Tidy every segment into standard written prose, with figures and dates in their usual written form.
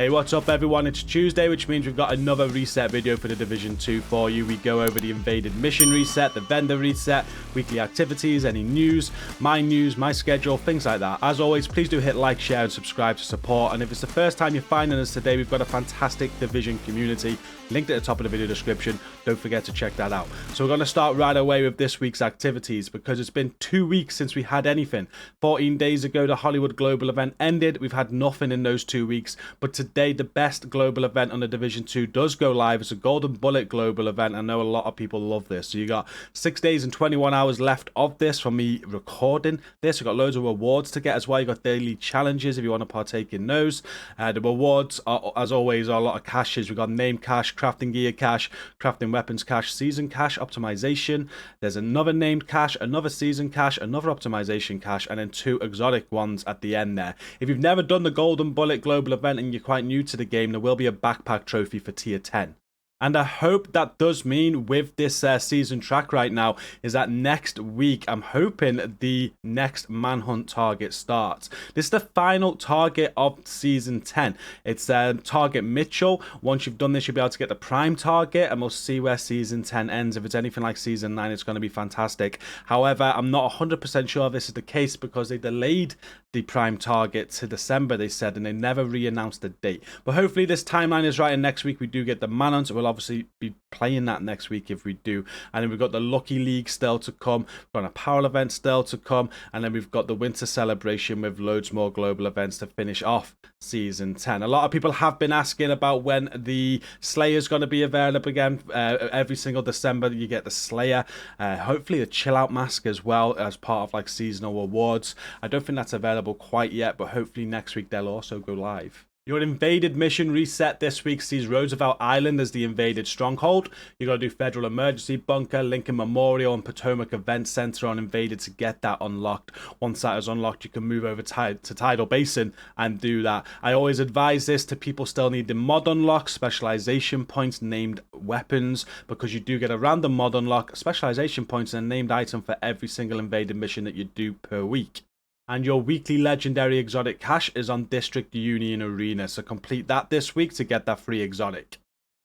Hey, what's up everyone? It's Tuesday, which means we've got another reset video for the Division 2 for you. We go over the invaded mission reset, the vendor reset, weekly activities, any news, my schedule, things like that. As always, please do hit like, share and subscribe to support. And if it's the first time you're finding us today, we've got a fantastic Division community linked at the top of the video description. Don't forget to check that out. So we're going to start right away with this week's activities because it's been 2 weeks since we had anything. 14 days ago, the Hollywood Global event ended. We've had nothing in those 2 weeks, but today the best global event on the Division 2 does go live. It's a Golden Bullet global event. I know a lot of people love this. So you got 6 days and 21 hours left of this from me recording this. We've got loads of rewards to get as well. You got daily challenges if you want to partake in those. The rewards are, as always, are a lot of caches. We've got name cash, crafting gear cash, crafting weapons cash, season cash, optimization. There's another named cash, another season cash, another optimization cash, and then 2 exotic ones at the end there. If you've never done the Golden Bullet global event and you're quite new to the game, there will be a backpack trophy for tier 10. And I hope that does mean with this season track right now is that next week, I'm hoping the next manhunt target starts. This is the final target of season 10. It's target Mitchell. Once you've done this, you'll be able to get the prime target and we'll see where season 10 ends. If it's anything like season 9, it's going to be fantastic. However, I'm not 100% sure this is the case because they delayed the prime target to December, they said, and they never re-announced the date. But hopefully this timeline is right and next week we do get the manhunt. We'll obviously be playing that next week if we do. And then we've got the Lucky League still to come, we've got an apparel event still to come, and then we've got the winter celebration with loads more global events to finish off season 10. A lot of people have been asking about when the Slayer is going to be available again. Every single December you get the Slayer, hopefully a chill out mask as well as part of like seasonal awards. I don't think that's available quite yet, but hopefully next week they'll also go live. Your invaded mission reset this week sees Roosevelt Island as the invaded stronghold. You got to do Federal Emergency Bunker, Lincoln Memorial, and Potomac Event Center on invaded to get that unlocked. Once that is unlocked, you can move over to Tidal Basin and do that. I always advise this to people still need the mod unlock, specialization points, named weapons, because you do get a random mod unlock, specialization points, and a named item for every single invaded mission that you do per week. And your weekly legendary exotic cache is on District Union Arena, so complete that this week to get that free exotic.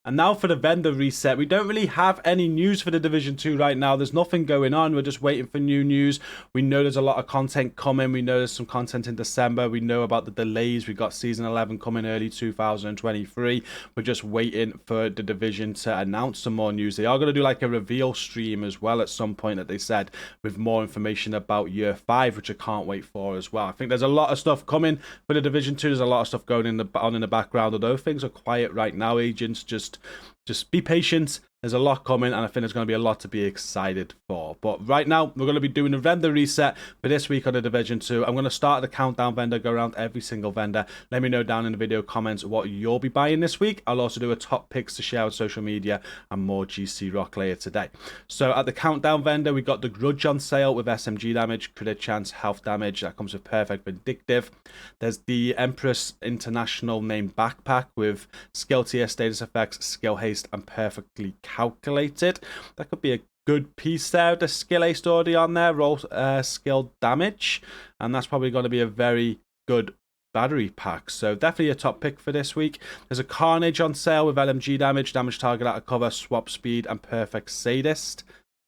And now for the vendor reset. We don't really have any news for the Division 2 right now. There's nothing going on. We're just waiting for new news. We know there's a lot of content coming. We know there's some content in December. We know about the delays. We got Season 11 coming early 2023. We're just waiting for the Division to announce some more news. They are going to do like a reveal stream as well at some point that they said with more information about Year 5, which I can't wait for as well. I think there's a lot of stuff coming for the Division 2. There's a lot of stuff going on in the background. Although things are quiet right now, agents, just be patient. There's a lot coming, and I think there's going to be a lot to be excited for. But right now, we're going to be doing a vendor reset for this week on the Division 2. I'm going to start the countdown vendor, go around every single vendor. Let me know down in the video comments what you'll be buying this week. I'll also do a top picks to share on social media and more GCROCK later today. So at the countdown vendor, we got the Grudge on sale with SMG damage, crit chance, health damage. That comes with Perfect Vindictive. There's the Empress International named backpack with skill tier, status effects, skill haste, and perfectly calculated. That could be a good piece there. The skill haste already on there, roll skill damage, and that's probably going to be a very good battery pack. So definitely a top pick for this week. There's a Carnage on sale with LMG damage, damage target out of cover, swap speed, and perfect sadist.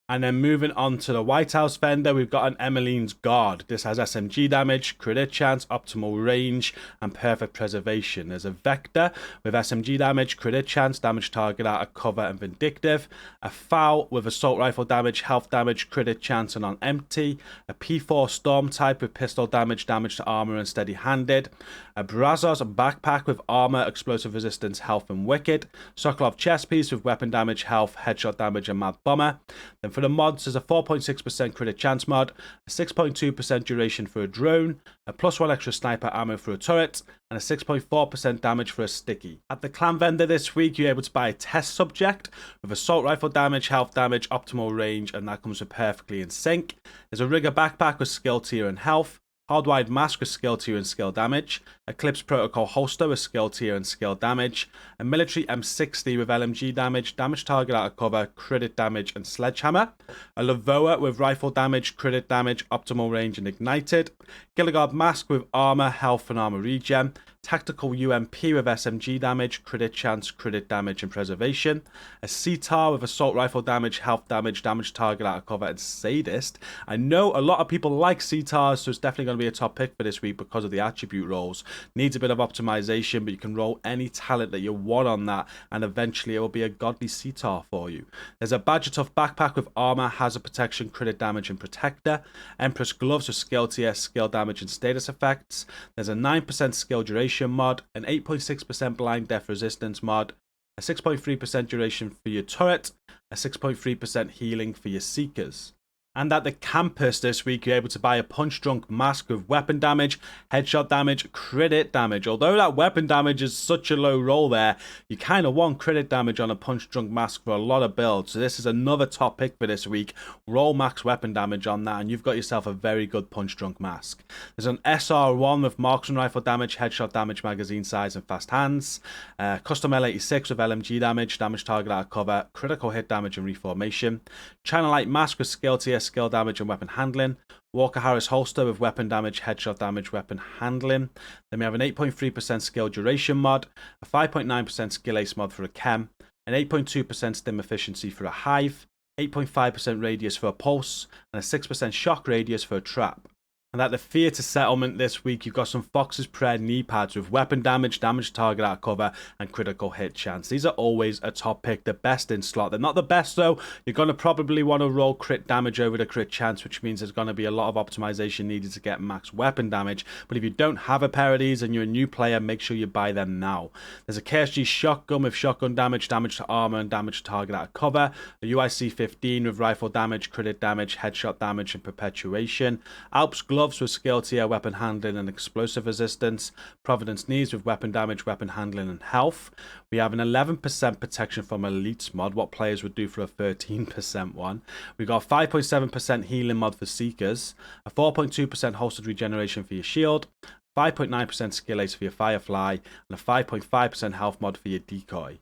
And then moving on to the White House vendor, we've got an Emmeline's Guard. This has SMG damage, crit chance, optimal range, and perfect preservation. There's a Vector with SMG damage, crit chance, damage target out of cover, and vindictive. A Foul with assault rifle damage, health damage, crit chance, and on empty. A P4 Storm type with pistol damage, damage to armor, and steady-handed. A Brazos backpack with armor, explosive resistance, health, and wicked. Sokolov chest piece with weapon damage, health, headshot damage, and mad bomber. Then for the mods, there's a 4.6% crit chance mod, a 6.2% duration for a drone, a +1 extra sniper ammo for a turret, and a 6.4% damage for a sticky. At the clan vendor this week, you're able to buy a test subject with assault rifle damage, health damage, optimal range, and that comes with perfectly in sync. There's a rigger backpack with skill tier and health, Hardwired Mask with skill tier and skill damage, Eclipse Protocol Holster with skill tier and skill damage, a Military M60 with LMG damage, damage target out of cover, crit damage and sledgehammer, a Lavoa with rifle damage, crit damage, optimal range and ignited, Gilligard Mask with armor, health and armor regen, Tactical UMP with SMG damage, crit chance, crit damage, and preservation. A CTAR with assault rifle damage, health damage, damage target out of cover, and sadist. I know a lot of people like CTARs, so it's definitely going to be a top pick for this week because of the attribute rolls. Needs a bit of optimization, but you can roll any talent that you want on that, and eventually it will be a godly CTAR for you. There's a Badger Tough backpack with armor, hazard protection, crit damage, and protector. Empress gloves with skill TS, skill damage, and status effects. There's a 9% skill duration mod, an 8.6% blind death resistance mod, a 6.3% duration for your turret, a 6.3% healing for your seekers. And at the campus this week, you're able to buy a Punch Drunk mask with weapon damage, headshot damage, crit damage. Although that weapon damage is such a low roll there, you kind of want crit damage on a Punch Drunk mask for a lot of builds. So this is another top pick for this week. Roll max weapon damage on that, and you've got yourself a very good Punch Drunk mask. There's an SR1 with marksman rifle damage, headshot damage, magazine size, and fast hands. Custom L86 with LMG damage, damage target out of cover, critical hit damage, and reformation. Channelite mask with skill TS, skill damage, and weapon handling. Walker Harris holster with weapon damage, headshot damage, weapon handling. Then we have an 8.3% skill duration mod, a 5.9% skill ace mod for a chem, an 8.2% stim efficiency for a hive, 8.5% radius for a pulse, and a 6% shock radius for a trap. And at the theatre settlement this week, you've got some Fox's Prayer knee pads with weapon damage, damage target out of cover, and critical hit chance. These are always a top pick, the best in slot. They're not the best though. You're going to probably want to roll crit damage over the crit chance, which means there's going to be a lot of optimization needed to get max weapon damage. But if you don't have a pair of these and you're a new player, make sure you buy them now. There's a KSG shotgun with shotgun damage, damage to armor, and damage to target out of cover. A UIC 15 with rifle damage, crit damage, headshot damage, and perpetuation. Alps gloves with skill tier, weapon handling, and explosive resistance. Providence knees with weapon damage, weapon handling, and health. We have an 11% protection from elites mod, what players would do for a 13% one. We've got a 5.7% healing mod for seekers, a 4.2% holstered regeneration for your shield, 5.9% skill ace for your firefly, and a 5.5% health mod for your decoy.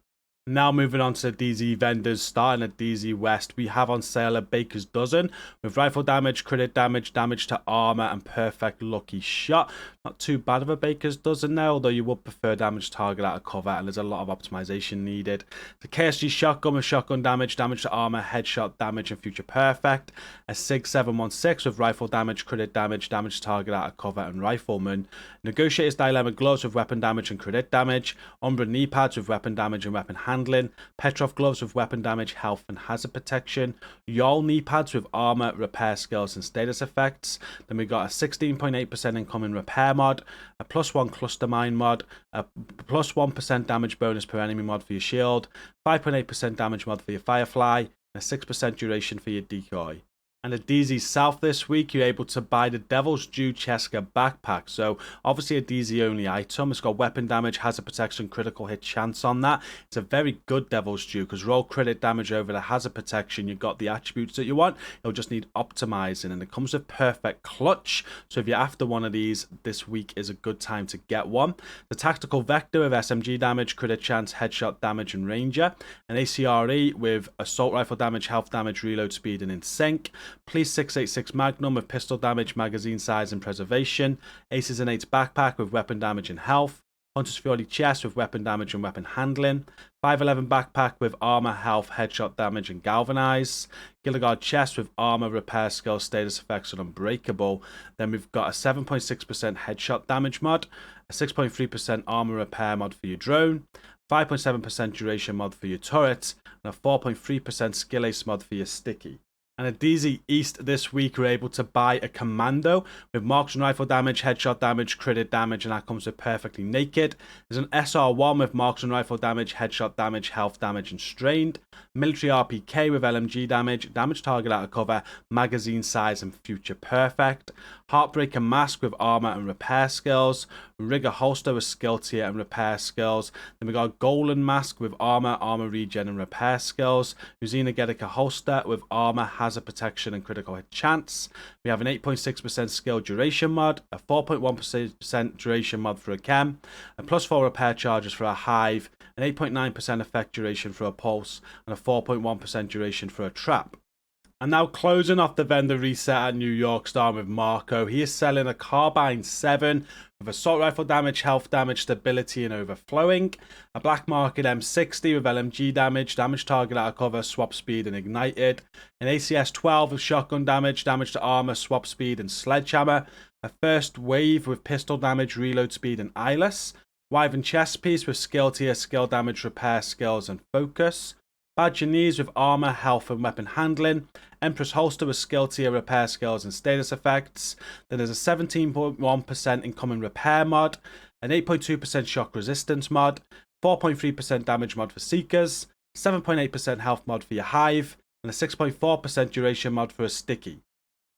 Now moving on to DZ vendors, starting at DZ West, we have on sale a Baker's Dozen with rifle damage, crit damage, damage to armor, and perfect lucky shot. Not too bad of a Baker's Dozen there, although you would prefer damage target out of cover, and there's a lot of optimization needed. The KSG shotgun with shotgun damage, damage to armor, headshot damage, and future perfect. A SIG 716 with rifle damage, crit damage, damage target out of cover, and rifleman. Negotiator's Dilemma gloves with weapon damage and crit damage. Umbra knee pads with weapon damage and weapon handling. Petrov gloves with weapon damage, health, and hazard protection. Yol knee pads with armor, repair skills, and status effects. Then we got a 16.8% incoming repair mod, a +1 cluster mine mod, a +1% damage bonus per enemy mod for your shield, 5.8% damage mod for your firefly, and a 6% duration for your decoy. And at DZ South this week, you're able to buy the Devil's Due Cheska backpack. So obviously a DZ only item. It's got weapon damage, hazard protection, critical hit chance on that. It's a very good Devil's Due because roll crit damage over the hazard protection. You've got the attributes that you want. You'll just need optimizing, and it comes with perfect clutch. So if you're after one of these, this week is a good time to get one. The Tactical Vector with SMG damage, crit chance, headshot damage, and ranger. An ACRE with assault rifle damage, health damage, reload speed, and in sync. Police 686 Magnum with pistol damage, magazine size, and preservation. Aces and Eights backpack with weapon damage and health. Hunter's Fury chest with weapon damage and weapon handling. 511 backpack with armor, health, headshot damage, and galvanize. Gilligard chest with armor, repair skill, status effects, and unbreakable. Then we've got a 7.6% headshot damage mod, a 6.3% armor repair mod for your drone, 5.7% duration mod for your turret, and a 4.3% skill ace mod for your sticky. And at DZ East this week, we're able to buy a Commando with marksman rifle damage, headshot damage, crit damage, and that comes with perfectly naked. There's an SR1 with marksman rifle damage, headshot damage, health damage, and strained. Military RPK with LMG damage, damage target out of cover, magazine size, and future perfect. Heartbreaker mask with armor and repair skills. Rigger holster with skill tier and repair skills. Then we got Golan mask with armor, armor regen, and repair skills. Uzina Gedika holster with armor, hazard protection, and critical hit chance. We have an 8.6% skill duration mod, a 4.1% duration mod for a chem, a +4 repair charges for a hive, an 8.9% effect duration for a pulse, and a 4.1% duration for a trap. And now closing off the vendor reset at New York, starting with Marco. He is selling a Carbine 7 with assault rifle damage, health damage, stability, and overflowing. A black market M60 with LMG damage, damage target out of cover, swap speed, and ignited. An ACS 12 with shotgun damage, damage to armor, swap speed, and sledgehammer. A first wave with pistol damage, reload speed, and eyeless. Wyvern chest piece with skill tier, skill damage, repair skills, and focus. Badger knees with armor, health, and weapon handling. Empress holster with skill tier, repair skills, and status effects. Then there's a 17.1% incoming repair mod, an 8.2% shock resistance mod, 4.3% damage mod for seekers, 7.8% health mod for your hive, and a 6.4% duration mod for a sticky.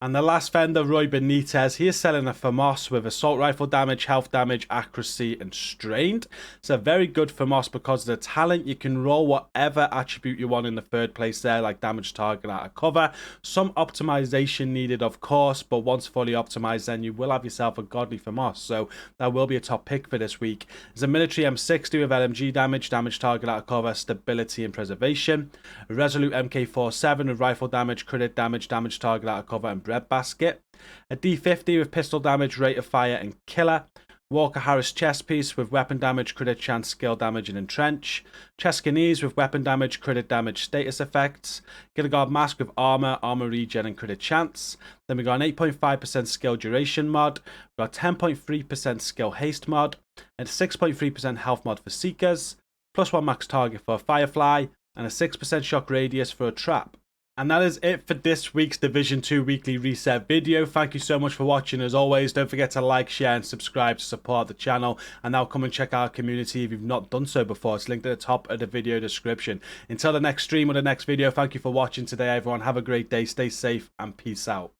And the last vendor, Roy Benitez, he is selling a FAMAS with assault rifle damage, health damage, accuracy, and strained. So very good FAMAS because of the talent. You can roll whatever attribute you want in the third place there, like damage target out of cover. Some optimization needed, of course, but once fully optimized, then you will have yourself a godly FAMAS. So that will be a top pick for this week. There's a military M60 with LMG damage, damage target out of cover, stability, and preservation. A Resolute MK47 with rifle damage, crit damage, damage target out of cover, and basket. A D50 with pistol damage, rate of fire, and killer. Walker Harris chest piece with weapon damage, crit chance, skill damage, and entrench. Cheskinese with weapon damage, crit damage, status effects. Guard mask with armor, armor regen, and crit chance. Then we got an 8.5% skill duration mod. We got 10.3% skill haste mod, and 6.3% health mod for seekers. +1 max target for a firefly, and a 6% shock radius for a trap. And that is it for this week's Division 2 Weekly Reset video. Thank you so much for watching. As always, don't forget to like, share, and subscribe to support the channel. And now come and check out our community if you've not done so before. It's linked at the top of the video description. Until the next stream or the next video, thank you for watching today, everyone. Have a great day, stay safe, and peace out.